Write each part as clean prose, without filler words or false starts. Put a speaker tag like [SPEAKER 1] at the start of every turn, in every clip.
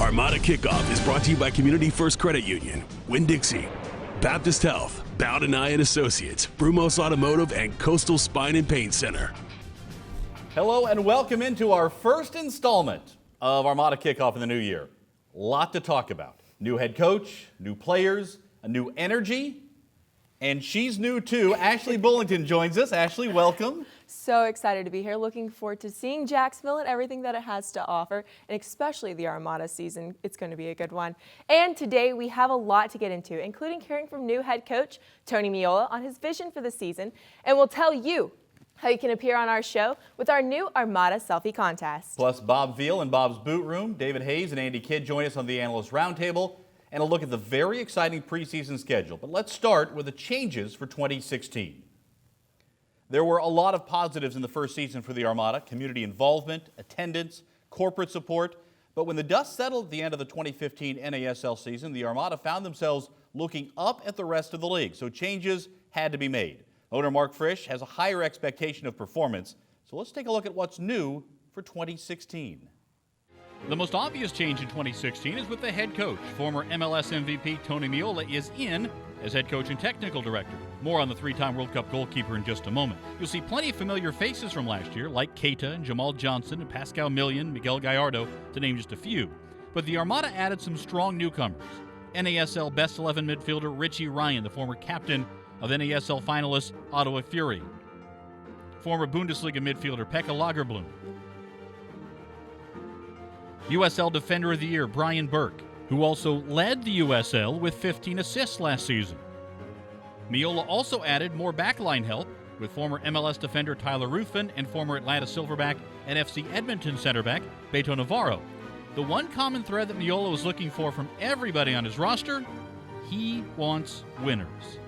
[SPEAKER 1] Armada Kickoff is brought to you by Community First Credit Union, Winn-Dixie, Baptist Health, Bowden Eye and Associates, Brumos Automotive, and Coastal Spine and Pain Center.
[SPEAKER 2] Hello and welcome into our first installment of Armada Kickoff in the new year. Lot to talk about. New head coach, new players, a new energy, and she's new too. Ashlea Bullington joins us. Ashlea, welcome.
[SPEAKER 3] So excited to be here. Looking forward to seeing Jacksonville and everything that it has to offer, and especially the Armada season. It's going to be a good one. And today we have a lot to get into, including hearing from new head coach Tony Meola on his vision for the season, and we'll tell you how you can appear on our show with our new Armada Selfie Contest.
[SPEAKER 2] Plus Bob Veal and Bob's Boot Room, David Hayes and Andy Kidd join us on the Analyst Roundtable and a look at the very exciting preseason schedule. But let's start with the changes for 2016. There were a lot of positives in the first season for the Armada: community involvement, attendance, corporate support. But when the dust settled at the end of the 2015 NASL season, the Armada found themselves looking up at the rest of the league. So changes had to be made. Owner Mark Frisch has a higher expectation of performance. So let's take a look at what's new for 2016.
[SPEAKER 4] The most obvious change in 2016 is with the head coach. Former MLS MVP Tony Meola is in as head coach and technical director. More on the three-time World Cup goalkeeper in just a moment. You'll see plenty of familiar faces from last year, like Keita and Jamal Johnson and Pascal Million, Miguel Gallardo, to name just a few. But the Armada added some strong newcomers. NASL Best 11 midfielder Richie Ryan, the former captain of NASL finalists Ottawa Fury. Former Bundesliga midfielder Pekka Lagerblom. USL Defender of the Year Brian Burke, who also led the USL with 15 assists last season. Meola also added more backline help with former MLS defender Tyler Ruthven and former Atlanta Silverback and FC Edmonton centerback Beto Navarro. The one common thread that Meola was looking for from everybody on his roster: he wants winners.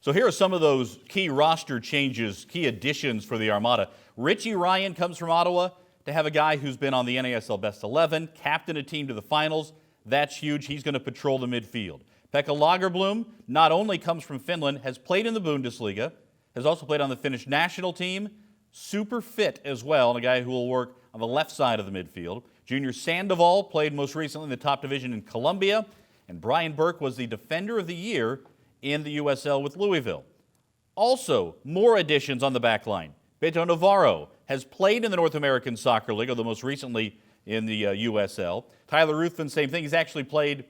[SPEAKER 2] So here are some of those key roster changes, key additions for the Armada. Richie Ryan comes from Ottawa. To have a guy who's been on the NASL Best 11, captain a team to the finals, that's huge. He's going to patrol the midfield. Pekka Lagerblom not only comes from Finland, has played in the Bundesliga, has also played on the Finnish national team, super fit as well, and a guy who will work on the left side of the midfield. Junior Sandoval played most recently in the top division in Colombia, and Brian Burke was the Defender of the Year in the USL with Louisville. Also, more additions on the back line. Beto Navarro has played in the North American Soccer League, although most recently in the USL. Tyler Ruthven, same thing. He's actually played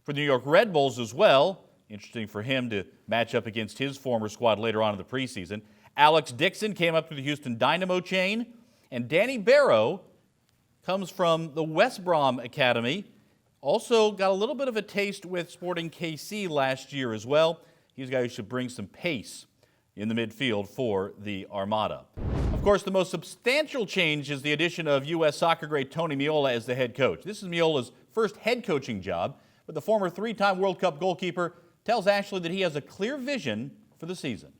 [SPEAKER 2] for the New York Red Bulls as well. Interesting for him to match up against his former squad later on in the preseason. Alex Dixon came up through the Houston Dynamo chain. And Danny Barrow comes from the West Brom Academy. Also got a little bit of a taste with Sporting KC last year as well. He's a guy who should bring some pace in the midfield for the Armada. Of course, the most substantial change is the addition of U.S. soccer great Tony Meola as the head coach. This is Meola's first head coaching job, but the former three-time World Cup goalkeeper tells Ashlea that he has a clear vision for the season.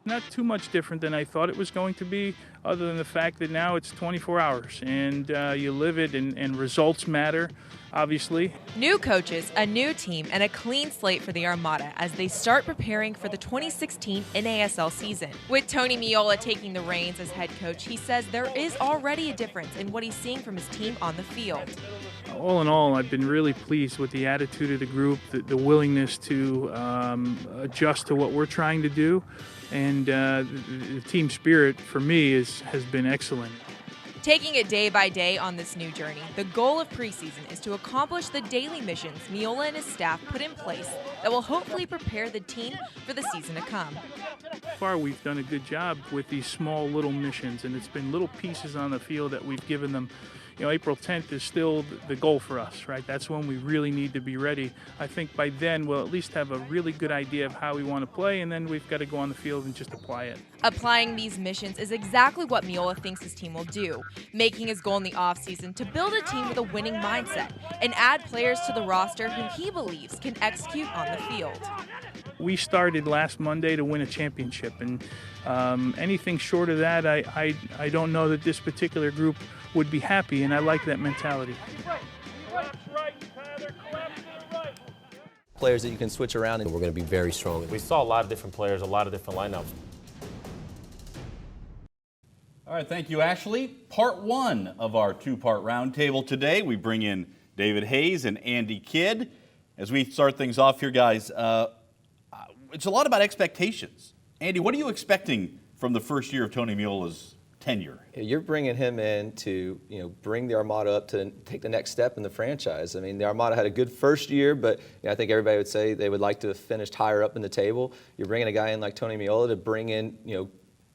[SPEAKER 5] Not too much different than I thought it was going to be, other than the fact that now it's 24 hours and you live it, and results matter, obviously.
[SPEAKER 6] New coaches, a new team, and a clean slate for the Armada as they start preparing for the 2016 NASL season. With Tony Meola taking the reins as head coach, he says there is already a difference in what he's seeing from his team on the field.
[SPEAKER 5] All in all, I've been really pleased with the attitude of the group, the willingness to adjust to what we're trying to do, and the team spirit for me has been excellent.
[SPEAKER 6] Taking it day by day on this new journey, the goal of preseason is to accomplish the daily missions Meola and his staff put in place that will hopefully prepare the team for the season to come.
[SPEAKER 5] So far, we've done a good job with these small little missions, and it's been little pieces on the field that we've given them. You know, April 10th is still the goal for us, right? That's when we really need to be ready. I think by then we'll at least have a really good idea of how we want to play, and then we've got to go on the field and just apply it.
[SPEAKER 6] Applying these missions is exactly what Meola thinks his team will do, making his goal in the offseason to build a team with a winning mindset and add players to the roster who he believes can execute on the field.
[SPEAKER 5] We started last Monday to win a championship, and anything short of that, I don't know that this particular group would be happy, and I like that mentality.
[SPEAKER 7] Players that you can switch around, and we're going to be very strong.
[SPEAKER 8] We saw a lot of different players, a lot of different lineups.
[SPEAKER 2] All All right, thank you, Ashley. Part one of our two-part roundtable today. We bring in David Hayes and Andy Kidd. As we start things off here, guys, it's a lot about expectations. Andy, what are you expecting from the first year of Tony Meola's tenure?
[SPEAKER 7] You're bringing him in to, bring the Armada up to take the next step in the franchise. I mean, the Armada had a good first year, but I think everybody would say they would like to have finished higher up in the table. You're bringing a guy in like Tony Meola to bring in,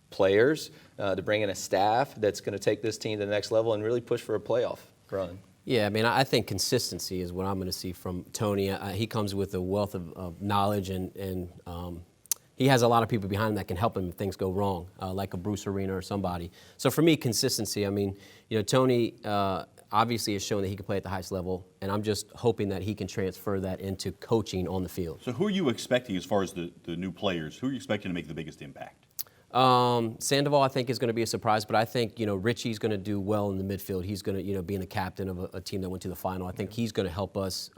[SPEAKER 7] players, to bring in a staff that's going to take this team to the next level and really push for a playoff run.
[SPEAKER 8] Yeah, I mean, I think consistency is what I'm going to see from Tony. He comes with a wealth of knowledge, and he has a lot of people behind him that can help him if things go wrong, like a Bruce Arena or somebody. So for me, consistency. I mean, Tony obviously has shown that he can play at the highest level, and I'm just hoping that he can transfer that into coaching on the field.
[SPEAKER 2] So who are you expecting as far as the new players? Who are you expecting to make the biggest impact?
[SPEAKER 8] Sandoval, I think, is going to be a surprise, but I think, Richie's going to do well in the midfield. He's going to, being the captain of a team that went to the final, I think he's going to help us,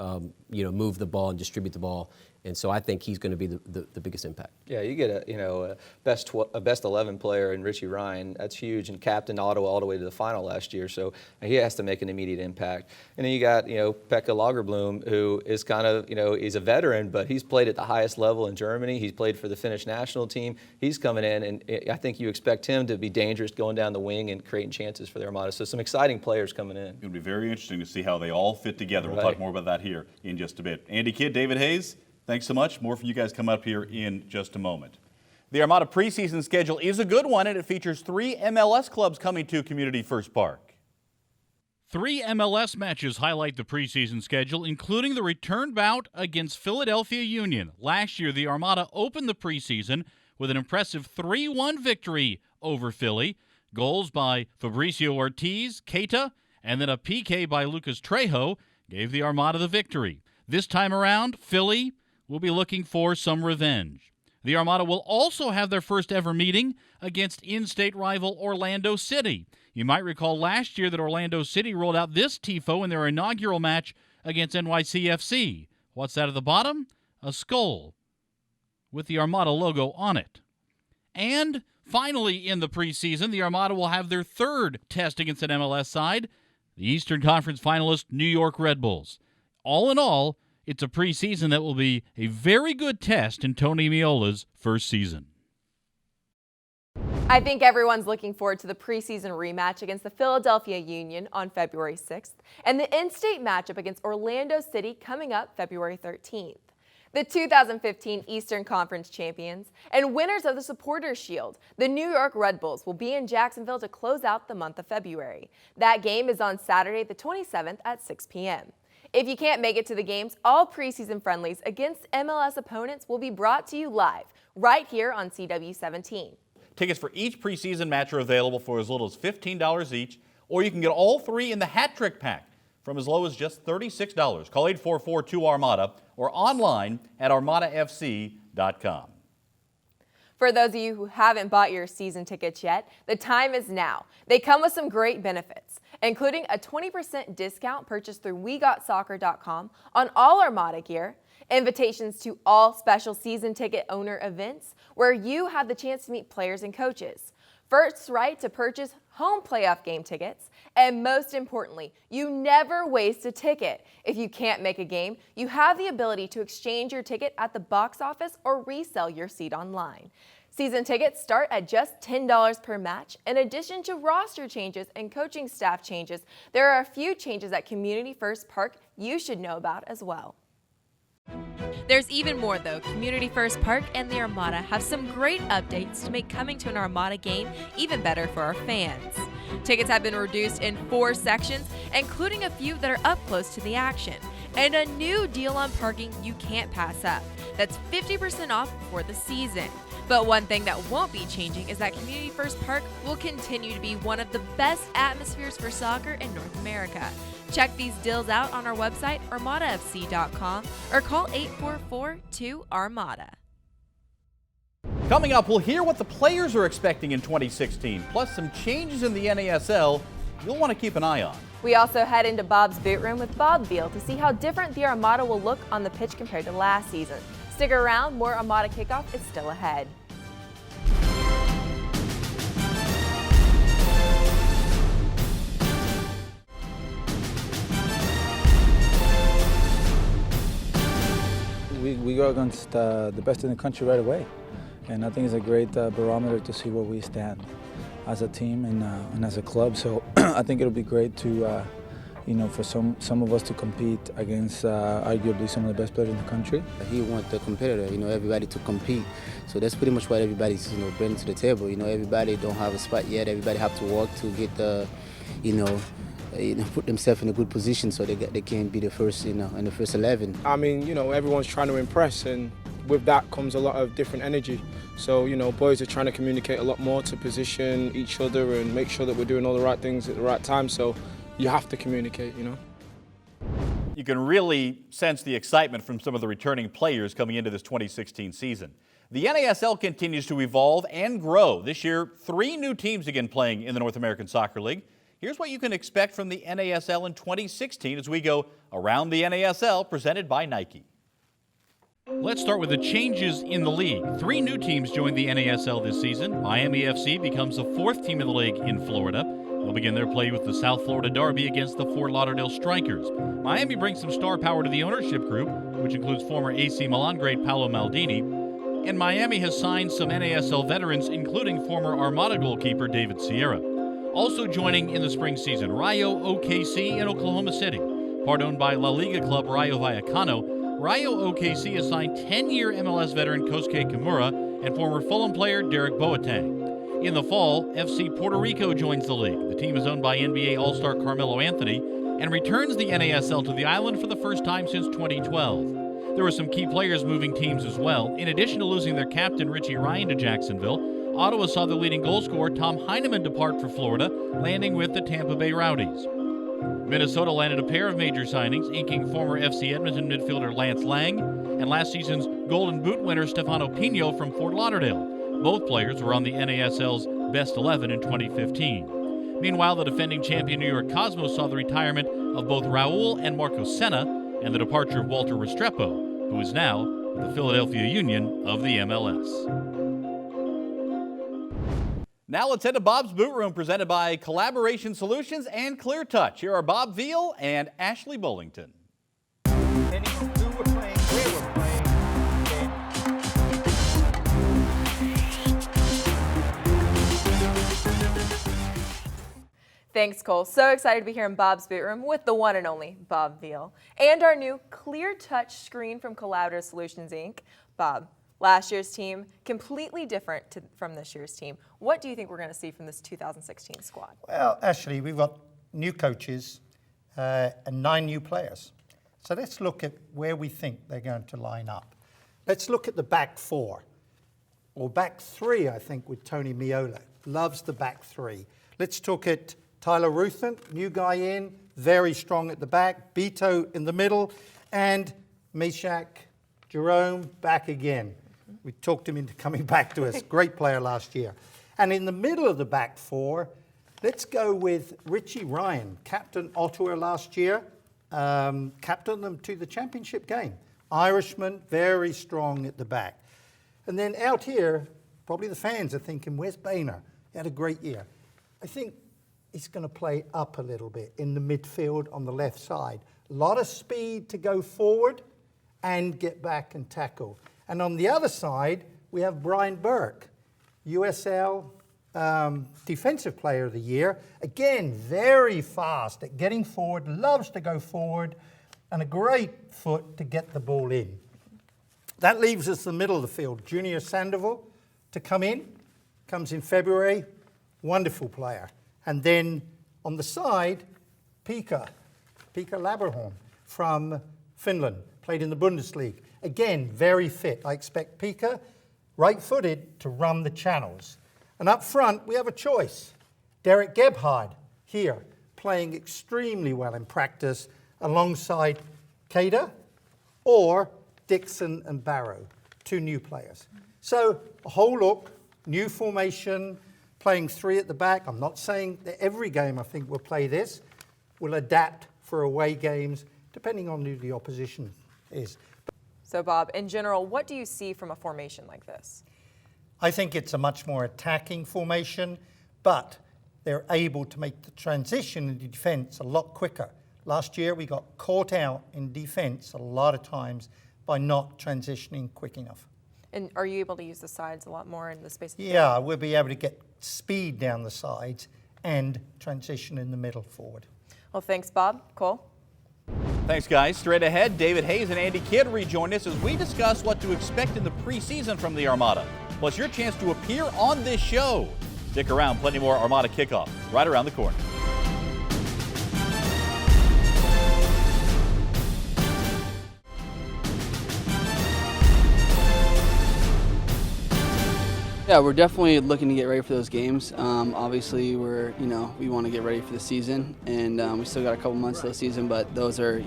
[SPEAKER 8] move the ball and distribute the ball. And so I think he's going to be the biggest impact. Yeah, you get a best 11 player in Richie Ryan. That's huge, and captain Ottawa all the way to the final last year. So he has to make an immediate impact. And then you got Pekka Lagerblom, who is kind of he's a veteran, but he's played at the highest level in Germany. He's played for the Finnish national team. He's coming in, and I think you expect him to be dangerous going down the wing and creating chances for the Armada. So some exciting players coming in.
[SPEAKER 2] It'll be very interesting to see how they all fit together. We'll talk more about that here in just a bit. Andy Kidd, David Hayes, thanks so much. More from you guys coming up here in just a moment. The Armada preseason schedule is a good one, and it features 3 MLS clubs coming to Community First Park.
[SPEAKER 4] 3 MLS matches highlight the preseason schedule, including the return bout against Philadelphia Union. Last year, the Armada opened the preseason with an impressive 3-1 victory over Philly. Goals by Fabricio Ortiz, Keita, and then a PK by Lucas Trejo gave the Armada the victory. This time around, Philly will be looking for some revenge. The Armada will also have their first ever meeting against in-state rival Orlando City. You might recall last year that Orlando City rolled out this TIFO in their inaugural match against NYCFC. What's that at the bottom? A skull with the Armada logo on it. And finally in the preseason, the Armada will have their third test against an MLS side, the Eastern Conference finalist New York Red Bulls. All in all, it's a preseason that will be a very good test in Tony Meola's first season.
[SPEAKER 3] I think everyone's looking forward to the preseason rematch against the Philadelphia Union on February 6th and the in-state matchup against Orlando City coming up February 13th. The 2015 Eastern Conference champions and winners of the Supporters Shield, the New York Red Bulls, will be in Jacksonville to close out the month of February. That game is on Saturday the 27th at 6 p.m. If you can't make it to the games, all preseason friendlies against MLS opponents will be brought to you live, right here on CW17.
[SPEAKER 2] Tickets for each preseason match are available for as little as $15 each, or you can get all 3 in the Hat Trick Pack from as low as just $36. Call 844-2-ARMADA or online at armadafc.com.
[SPEAKER 3] For those of you who haven't bought your season tickets yet, the time is now. They come with some great benefits, including a 20% discount purchased through WeGotSoccer.com on all Armada gear, invitations to all special season ticket owner events where you have the chance to meet players and coaches, first right to purchase home playoff game tickets, and most importantly, you never waste a ticket. If you can't make a game, you have the ability to exchange your ticket at the box office or resell your seat online. Season tickets start at just $10 per match. In addition to roster changes and coaching staff changes, there are a few changes at Community First Park you should know about as well.
[SPEAKER 6] There's even more though. Community First Park and the Armada have some great updates to make coming to an Armada game even better for our fans. Tickets have been reduced in 4 sections, including a few that are up close to the action. And a new deal on parking you can't pass up. That's 50% off for the season. But one thing that won't be changing is that Community First Park will continue to be one of the best atmospheres for soccer in North America. Check these deals out on our website, armadafc.com, or call 844-2-ARMADA.
[SPEAKER 2] Coming up, we'll hear what the players are expecting in 2016, plus some changes in the NASL you'll want to keep an eye on.
[SPEAKER 3] We also head into Bob's boot room with Bob Veal to see how different the Armada will look on the pitch compared to last season. Stick around, more Armada Kickoff is still ahead.
[SPEAKER 9] we go against the best in the country right away. And I think it's a great barometer to see where we stand as a team and as a club. So I think it'll be great to, for some of us to compete against arguably some of the best players in the country.
[SPEAKER 10] He wants the competitor, everybody to compete. So that's pretty much what everybody's, bringing to the table. Everybody don't have a spot yet. Everybody have to work to get the, put themselves in a good position so they can be the first, in the first 11.
[SPEAKER 11] I mean, everyone's trying to impress, and with that comes a lot of different energy. So, boys are trying to communicate a lot more to position each other and make sure that we're doing all the right things at the right time. So you have to communicate,
[SPEAKER 2] You can really sense the excitement from some of the returning players coming into this 2016 season. The NASL continues to evolve and grow. This year, 3 new teams begin playing in the North American Soccer League. Here's what you can expect from the NASL in 2016 as we go around the NASL, presented by Nike.
[SPEAKER 4] Let's start with the changes in the league. 3 new teams joined the NASL this season. Miami FC becomes the 4th team in the league in Florida. They'll begin their play with the South Florida Derby against the Fort Lauderdale Strikers. Miami brings some star power to the ownership group, which includes former AC Milan great Paolo Maldini. And Miami has signed some NASL veterans, including former Armada goalkeeper David Sierra. Also joining in the spring season, Rayo OKC in Oklahoma City. Part owned by La Liga club Rayo Vallecano, Rayo OKC has signed 10-year MLS veteran Kosuke Kimura and former Fulham player Derek Boateng. In the fall, FC Puerto Rico joins the league. The team is owned by NBA All-Star Carmelo Anthony and returns the NASL to the island for the first time since 2012. There were some key players moving teams as well. In addition to losing their captain Richie Ryan to Jacksonville, Ottawa saw the leading goal scorer Tom Heineman depart for Florida, landing with the Tampa Bay Rowdies. Minnesota landed a pair of major signings, inking former FC Edmonton midfielder Lance Lang and last season's Golden Boot winner Stefano Pino from Fort Lauderdale. Both players were on the NASL's Best 11 in 2015. Meanwhile, the defending champion New York Cosmos saw the retirement of both Raul and Marco Senna and the departure of Walter Restrepo, who is now with the Philadelphia Union of the MLS.
[SPEAKER 2] Now let's head to Bob's Boot Room, presented by Collaboration Solutions and Clear Touch. Here are Bob Veal and Ashlea Bullington.
[SPEAKER 3] Thanks, Cole. So excited to be here in Bob's Boot Room with the one and only Bob Veal and our new Clear Touch screen from Collaborative Solutions, Inc. Bob, last year's team, completely different from this year's team. What do you think we're going to see from this 2016 squad?
[SPEAKER 12] Well, Ashley, we've got new coaches and 9 new players. So let's look at where we think they're going to line up. Let's look at the back 4, or back 3, I think, with Tony Miola. Loves the back 3. Let's talk at Tyler Ruthen, new guy in, very strong at the back. Beto in the middle, and Meshack Jerome back again. We talked him into coming back to us. Great player last year. And in the middle of the back 4, let's go with Richie Ryan, captain Ottawa last year, captained them to the championship game. Irishman, very strong at the back. And then out here, probably the fans are thinking, where's Boehner? He had a great year. I think he's going to play up a little bit in the midfield on the left side. A lot of speed to go forward and get back and tackle. And on the other side, we have Brian Burke, USL Defensive Player of the Year. Again, very fast at getting forward, loves to go forward, and a great foot to get the ball in. That leaves us the middle of the field. Junior Sandoval to come in, comes in February, wonderful player. And then on the side, Pekka Laberholm from Finland, played in the Bundesliga. Again, very fit. I expect Pekka, right-footed, to run the channels. And up front, we have a choice. Derek Gebhard here, playing extremely well in practice alongside Kada, or Dixon and Barrow, 2 new players. So a whole look, new formation, playing 3 at the back. I'm not saying that every game I think we'll play this. We'll adapt for away games, depending on who the opposition is.
[SPEAKER 3] So, Bob, in general, what do you see from a formation like this?
[SPEAKER 12] I think it's a much more attacking formation, but they're able to make the transition into defense a lot quicker. Last year, we got caught out in defense a lot of times by not transitioning quick enough.
[SPEAKER 3] And are you able to use the sides a lot more in the space?
[SPEAKER 12] Yeah, we'll be able to get speed down the sides and transition in the middle forward.
[SPEAKER 3] Well, thanks, Bob. Cole?
[SPEAKER 2] Thanks, guys. Straight ahead, David Hayes and Andy Kidd rejoin us as we discuss what to expect in the preseason from the Armada, plus your chance to appear on this show. Stick around, plenty more Armada Kickoff right around the corner.
[SPEAKER 13] Yeah, we're definitely looking to get ready for those games. Obviously, we want to get ready for the season, and we still got a couple months of the season. But those are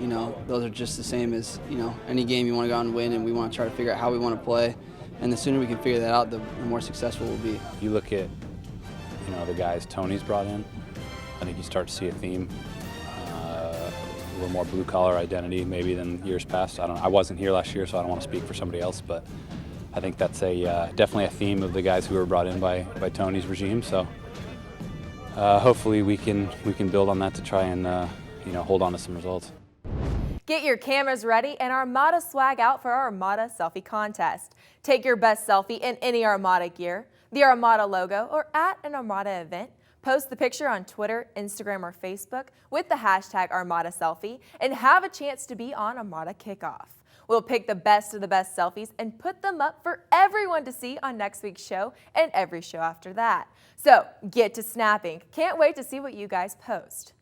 [SPEAKER 13] just the same as any game you want to go out and win, and we want to try to figure out how we want to play. And the sooner we can figure that out, the more successful we'll be.
[SPEAKER 14] You look at the guys Tony's brought in. I think you start to see a theme, a little more blue collar identity maybe than years past. I wasn't here last year, so I don't want to speak for somebody else, but I think that's definitely a theme of the guys who were brought in by Tony's regime. So hopefully we can build on that to try and hold on to some results.
[SPEAKER 3] Get your cameras ready and Armada swag out for our Armada Selfie Contest. Take your best selfie in any Armada gear, the Armada logo, or at an Armada event. Post the picture on Twitter, Instagram, or Facebook with the hashtag Armada Selfie and have a chance to be on Armada Kickoff. We'll pick the best of the best selfies and put them up for everyone to see on next week's show and every show after that. So get to snapping. Can't wait to see what you guys post.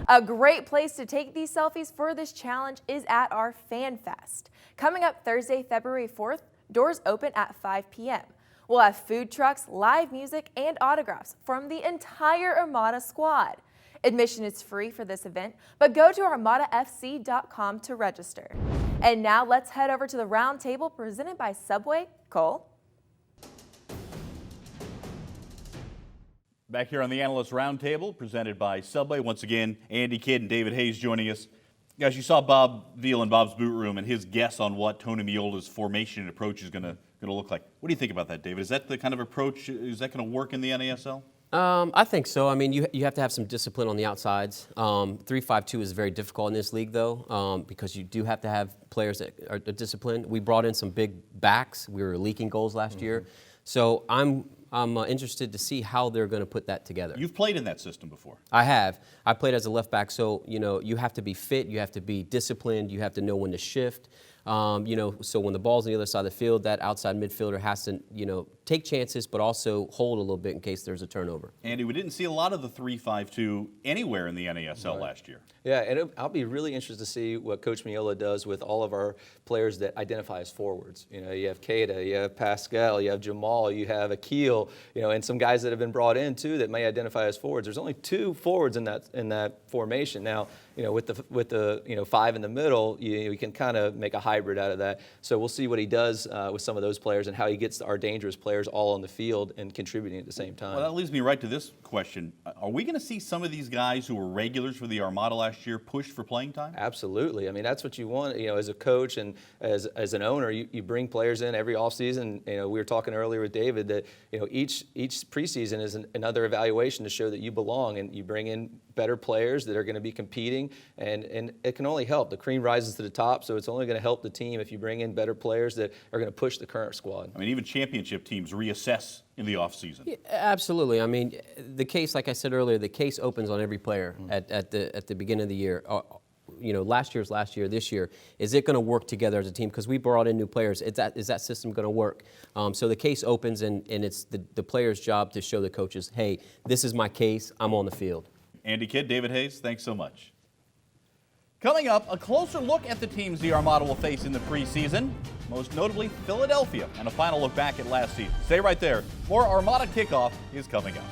[SPEAKER 3] A great place to take these selfies for this challenge is at our Fan Fest. Coming up Thursday, February 4th, doors open at 5 p.m. We'll have food trucks, live music, and autographs from the entire Armada squad. Admission is free for this event, but go to armadafc.com to register. And now let's head over to the round table presented by Subway. Cole?
[SPEAKER 2] Back here on the Analyst Roundtable, presented by Subway. Once again, Andy Kidd and David Hayes joining us. Guys, you saw Bob Veal in Bob's boot room and his guess on what Tony Meola's formation and approach is going to look like. What do you think about that, David? Is that the kind of approach, is that going to work in the NASL?
[SPEAKER 8] I think so. I mean, you have to have some discipline on the outsides. 3-5-2 is very difficult in this league, though, because you do have to have players that are disciplined. We brought in some big backs. We were leaking goals last year. So I'm interested to see how they're going to put that together.
[SPEAKER 2] You've played in that system before.
[SPEAKER 8] I have. I played as a left back, so you have to be fit, you have to be disciplined, you have to know when to shift. So when the ball's on the other side of the field, that outside midfielder has to, take chances, but also hold a little bit in case there's a turnover.
[SPEAKER 2] Andy, we didn't see a lot of the 3-5-2 anywhere in the NASL last year.
[SPEAKER 7] Yeah, and I'll be really interested to see what Coach Meola does with all of our players that identify as forwards. You have Keita, you have Pascal, you have Jamal, you have Akil, and some guys that have been brought in too that may identify as forwards. There's only 2 forwards in that formation. Now, with the 5 in the middle, you can kind of make a hybrid out of that. So we'll see what he does with some of those players and how he gets our dangerous players all on the field and contributing at the same time.
[SPEAKER 2] Well, that leads me right to this question. Are we going to see some of these guys who were regulars for the Armada last year pushed for playing time?
[SPEAKER 7] Absolutely. I mean, that's what you want, as a coach and as an owner. You bring players in every offseason. We were talking earlier with David that, each preseason is another evaluation to show that you belong, and you bring in better players that are going to be competing, and it can only help. The cream rises to the top, so it's only going to help the team if you bring in better players that are going to push the current squad.
[SPEAKER 2] I mean, even championship teams reassess in the offseason.
[SPEAKER 8] Yeah, absolutely. I mean, the case, like I said earlier, the case opens on every player at the beginning of the year. Last year's last year, this year, is it going to work together as a team? Because we brought in new players. Is that system going to work? So the case opens, and it's the player's job to show the coaches, hey, this is my case. I'm on the field.
[SPEAKER 2] Andy Kidd, David Hayes, thanks so much. Coming up, a closer look at the teams the Armada will face in the preseason, most notably Philadelphia, and a final look back at last season. Stay right there. More Armada Kickoff is coming up.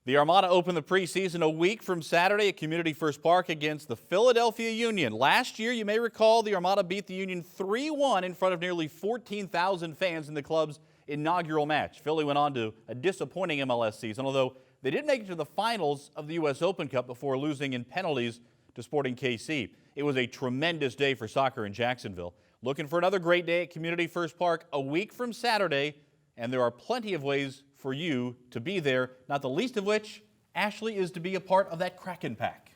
[SPEAKER 2] The Armada opened the preseason a week from Saturday at Community First Park against the Philadelphia Union. Last year, you may recall, the Armada beat the Union 3-1 in front of nearly 14,000 fans in the club's inaugural match. Philly went on to a disappointing MLS season, although they did make it to the finals of the U.S. Open Cup before losing in penalties to Sporting KC. It was a tremendous day for soccer in Jacksonville. Looking for another great day at Community First Park a week from Saturday. and there are plenty of ways for you to be there, not the least of which, Ashley, is to be a part of that Kraken Pack.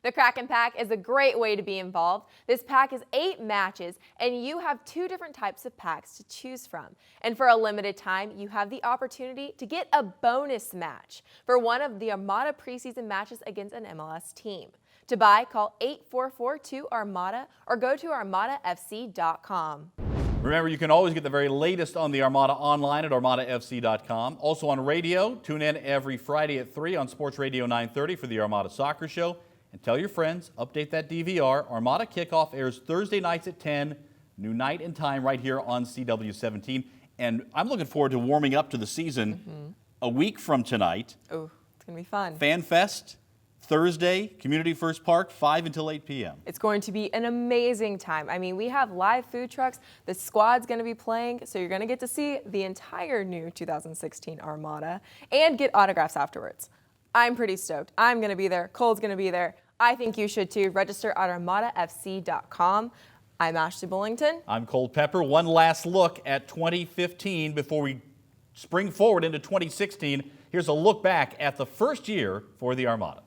[SPEAKER 3] The Kraken Pack is a great way to be involved. This pack is 8 matches, and you have 2 different types of packs to choose from. And for a limited time, you have the opportunity to get a bonus match for one of the Armada preseason matches against an MLS team. To buy, call 8442-ARMADA or go to armadafc.com.
[SPEAKER 2] Remember, you can always get the very latest on the Armada online at armadafc.com. Also on radio, tune in every Friday at 3 on Sports Radio 930 for the Armada Soccer Show. And tell your friends, update that DVR. Armada Kickoff airs Thursday nights at 10, new night and time right here on CW17. And I'm looking forward to warming up to the season a week from tonight.
[SPEAKER 3] Oh, it's going to be fun.
[SPEAKER 2] Fan Fest, Thursday, Community First Park, 5 until 8 p.m.
[SPEAKER 3] It's going to be an amazing time. I mean, we have live food trucks. The squad's going to be playing, so you're going to get to see the entire new 2016 Armada and get autographs afterwards. I'm pretty stoked. I'm going to be there. Cole's going to be there. I think you should too. Register at armadafc.com. I'm Ashlea Bullington.
[SPEAKER 2] I'm Cole Pepper. One last look at 2015 before we spring forward into 2016. Here's a look back at the first year for the Armada.